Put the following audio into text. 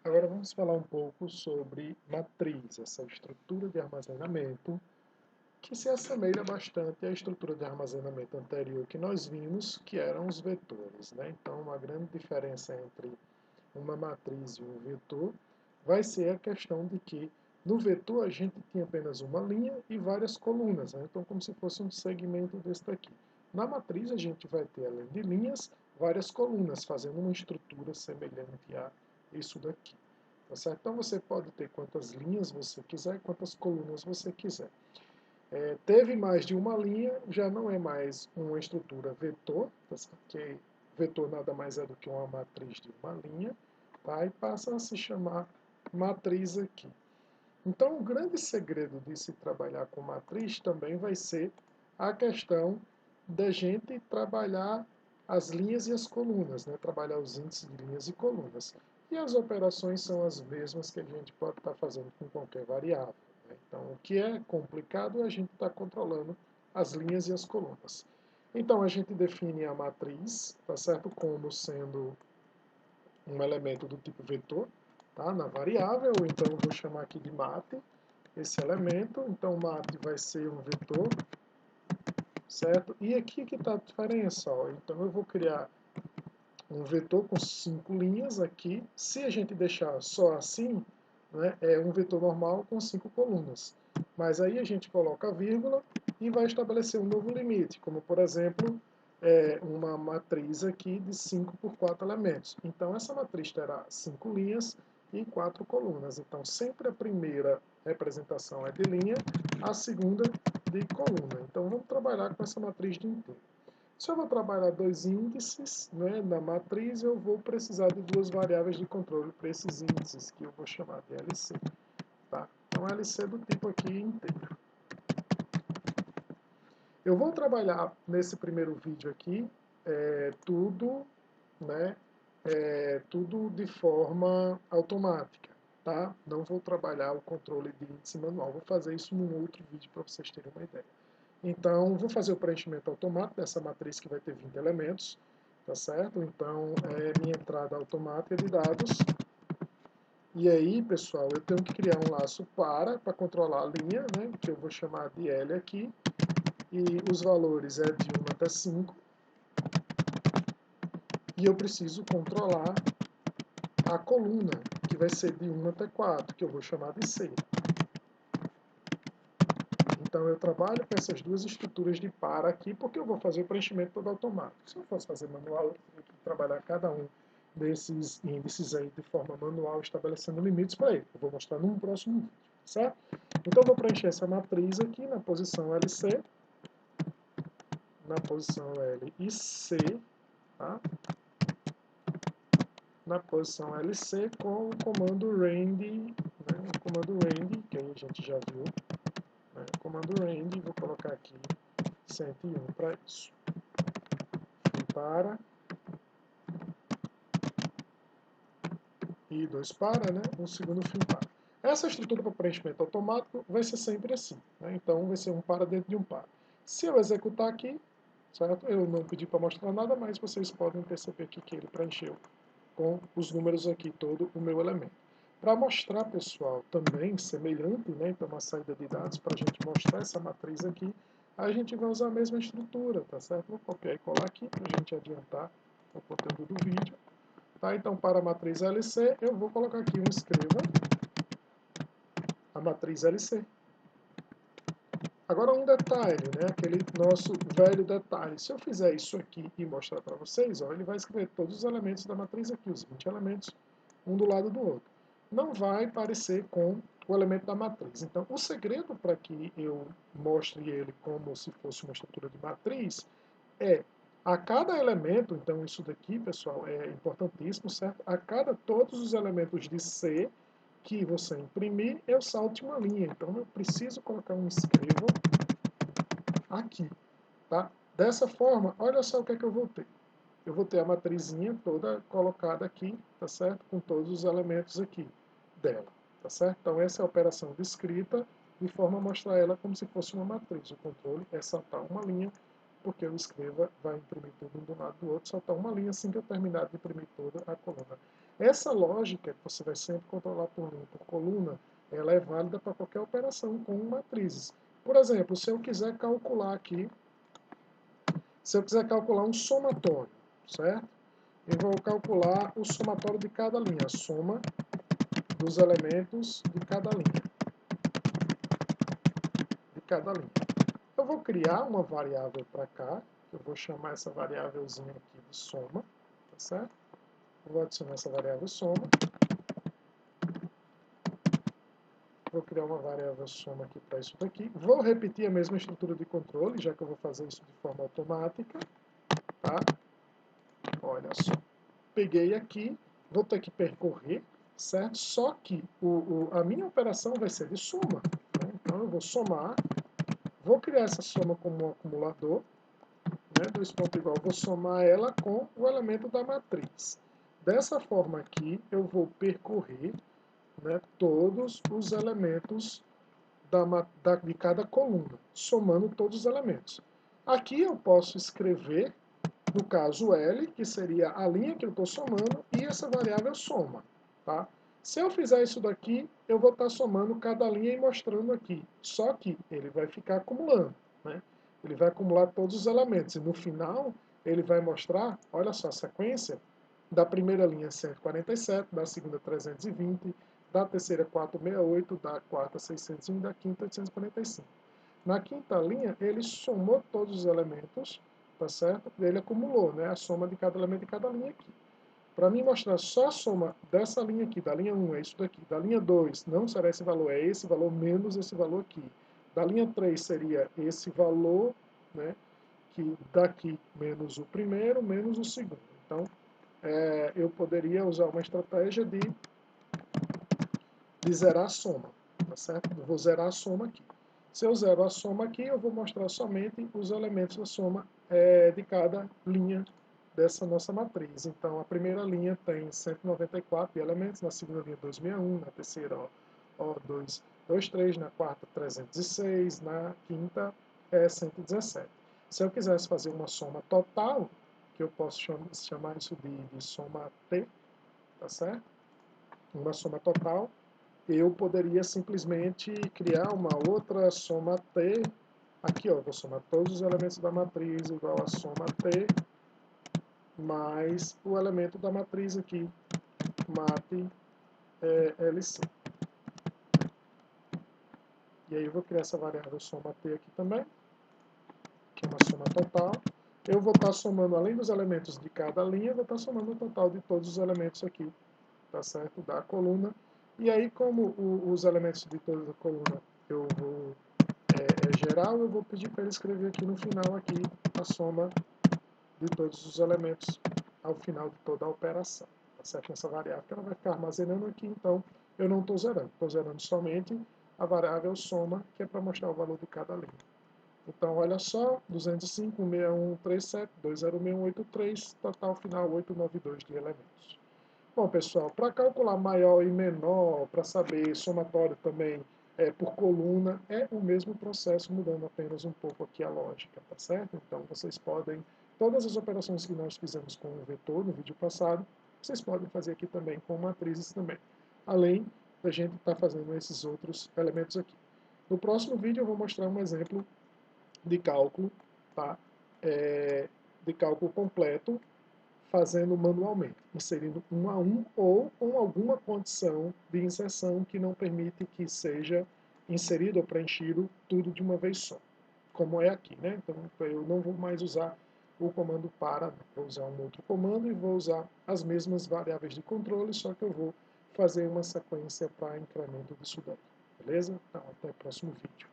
Agora vamos falar um pouco sobre matriz, essa estrutura de armazenamento que se assemelha bastante à estrutura de armazenamento anterior que nós vimos, que eram os vetores, né? Então, uma grande diferença entre uma matriz e um vetor vai ser a questão de que no vetor a gente tinha apenas uma linha e várias colunas, né? Então, como se fosse um segmento desse daqui. Na matriz a gente vai ter, além de linhas, várias colunas, fazendo uma estrutura semelhante a isso daqui. Tá certo? Então você pode ter quantas linhas você quiser, quantas colunas você quiser. Teve mais de uma linha, já não é mais uma estrutura vetor, tá certo? Que vetor nada mais é do que uma matriz de uma linha, tá? E passa a se chamar matriz aqui. Então, o grande segredo de se trabalhar com matriz também vai ser a questão da gente trabalhar as linhas e as colunas, né? Trabalhar os índices de linhas e colunas. E as operações são as mesmas que a gente pode estar fazendo com qualquer variável, né? Então, o que é complicado é a gente estar controlando as linhas e as colunas. Então, a gente define a matriz, tá certo? Como sendo um elemento do tipo vetor, tá? Na variável, então eu vou chamar aqui de mat, esse elemento, então mat vai ser um vetor, certo? E aqui que está a diferença, ó. Então eu vou criar um vetor com 5 linhas aqui, se a gente deixar só assim, né, é um vetor normal com 5 colunas. Mas aí a gente coloca a vírgula e vai estabelecer um novo limite, como por exemplo, uma matriz aqui de 5 por 4 elementos. Então essa matriz terá 5 linhas e 4 colunas. Então sempre a primeira representação é de linha, a segunda de coluna. Então vamos trabalhar com essa matriz de inteiro. Se eu vou trabalhar dois índices, né, na matriz, eu vou precisar de duas variáveis de controle para esses índices, que eu vou chamar de LC. Tá? Então, LC do tipo aqui inteiro. Eu vou trabalhar nesse primeiro vídeo aqui tudo, né, tudo de forma automática. Tá? Não vou trabalhar o controle de índice manual. Vou fazer isso num outro vídeo para vocês terem uma ideia. Então, vou fazer o preenchimento automático dessa matriz que vai ter 20 elementos, tá certo? Então, é minha entrada automática de dados. E aí, pessoal, eu tenho que criar um laço para controlar a linha, né, que eu vou chamar de L aqui. E os valores é de 1 até 5. E eu preciso controlar a coluna, que vai ser de 1 até 4, que eu vou chamar de C. Então eu trabalho com essas duas estruturas de para aqui, porque eu vou fazer o preenchimento todo automático. Se eu fosse fazer manual, eu teria que trabalhar cada um desses índices aí de forma manual, estabelecendo limites para ele. Eu vou mostrar num próximo vídeo, certo? Então eu vou preencher essa matriz aqui na posição LC, na posição L e C, tá? Na posição LC com o comando rand, né? O comando rand, que aí a gente já viu, né? O comando rand, vou colocar aqui 101 para isso. Fim para. E dois para, né? Um segundo fim para. Essa estrutura para preenchimento automático vai ser sempre assim, né? Então vai ser um para dentro de um para. Se eu executar aqui, certo? Eu não pedi para mostrar nada, mas vocês podem perceber aqui que ele preencheu com os números aqui todo o meu elemento. Para mostrar, pessoal, também semelhante, né? Então uma saída de dados para a gente mostrar essa matriz aqui, a gente vai usar a mesma estrutura, tá certo? Vou copiar e colar aqui para a gente adiantar o conteúdo do vídeo. Tá? Então, para a matriz LC, eu vou colocar aqui um escreva a matriz LC. Agora um detalhe, né? Aquele nosso velho detalhe. Se eu fizer isso aqui e mostrar para vocês, ó, ele vai escrever todos os elementos da matriz aqui, os 20 elementos, um do lado do outro. Não vai parecer com o elemento da matriz. Então, o segredo para que eu mostre ele como se fosse uma estrutura de matriz é a cada elemento, então isso daqui, pessoal, é importantíssimo, certo? A cada todos os elementos de C que você imprimir, eu salte uma linha. Então eu preciso colocar um escreva aqui, tá? Dessa forma, olha só o que é que eu vou ter. Eu vou ter a matrizinha toda colocada aqui, tá certo? Com todos os elementos aqui dela, tá certo? Então essa é a operação de escrita, de forma a mostrar ela como se fosse uma matriz. O controle é saltar uma linha, porque o escreva vai imprimir tudo um do lado do outro, saltar uma linha assim que eu terminar de imprimir toda a coluna. Essa lógica, que você vai sempre controlar por linha, por coluna, ela é válida para qualquer operação com matrizes. Por exemplo, se eu quiser calcular aqui, um somatório, certo? Eu vou calcular o somatório de cada linha, a soma dos elementos de cada linha. Eu vou criar uma variável para cá, eu vou chamar essa variávelzinha aqui de soma, tá certo? Eu vou adicionar essa variável soma. Vou criar uma variável soma aqui para isso daqui. Vou repetir a mesma estrutura de controle, já que eu vou fazer isso de forma automática, tá? Olha só. Peguei aqui, vou ter que percorrer, certo? Só que a minha operação vai ser de soma, né? Então eu vou somar, vou criar essa soma como um acumulador, né? 2 pontos igual, vou somar ela com o elemento da matriz. Dessa forma aqui, eu vou percorrer, né, todos os elementos de cada coluna, somando todos os elementos. Aqui eu posso escrever, no caso L, que seria a linha que eu estou somando, e essa variável soma. Tá? Se eu fizer isso daqui, eu vou estar somando cada linha e mostrando aqui. Só que ele vai ficar acumulando. Né? Ele vai acumular todos os elementos. E no final, ele vai mostrar, olha só, a sequência da primeira linha 147, da segunda 320, da terceira 468, da quarta 601, da quinta 845. Na quinta linha, ele somou todos os elementos, tá certo? Ele acumulou, né, a soma de cada elemento de cada linha aqui. Para mim mostrar só a soma dessa linha aqui, da linha 1 é isso daqui, da linha 2 não será esse valor, é esse valor menos esse valor aqui. Da linha 3 seria esse valor, né, que daqui menos o primeiro, menos o segundo. Então, eu poderia usar uma estratégia de zerar a soma, tá certo? Eu vou zerar a soma aqui. Se eu zero a soma aqui, eu vou mostrar somente os elementos da soma de cada linha dessa nossa matriz. Então, a primeira linha tem 194 elementos, na segunda linha 261, na terceira 223, na quarta 306, na quinta 117. Se eu quisesse fazer uma soma total, que eu posso chamar isso de soma T, tá certo? Uma soma total, eu poderia simplesmente criar uma outra soma T, aqui ó, vou somar todos os elementos da matriz igual a soma T, mais o elemento da matriz aqui, mat LC. E aí eu vou criar essa variável soma T aqui também, que é uma soma total. Eu vou estar somando, além dos elementos de cada linha, eu vou estar somando o total de todos os elementos aqui, tá certo? Da coluna. E aí, como os elementos de toda a coluna eu vou geral, eu vou pedir para ele escrever aqui no final aqui a soma de todos os elementos ao final de toda a operação. Tá certo? Essa variável que ela vai ficar armazenando aqui, então eu não estou zerando somente a variável soma, que é para mostrar o valor de cada linha. Então, olha só, 205, 16137, 206, total final 892 de elementos. Bom, pessoal, para calcular maior e menor, para saber somatório também por coluna, é o mesmo processo, mudando apenas um pouco aqui a lógica, tá certo? Então, vocês podem, todas as operações que nós fizemos com o vetor no vídeo passado, vocês podem fazer aqui também com matrizes também, além da gente estar fazendo esses outros elementos aqui. No próximo vídeo eu vou mostrar um exemplo de cálculo, tá? De cálculo completo, fazendo manualmente, inserindo um a um ou com alguma condição de inserção que não permite que seja inserido ou preenchido tudo de uma vez só, como é aqui, né? Então eu não vou mais usar o comando para, vou usar um outro comando e vou usar as mesmas variáveis de controle, só que eu vou fazer uma sequência para incremento disso daí, beleza? Então até o próximo vídeo.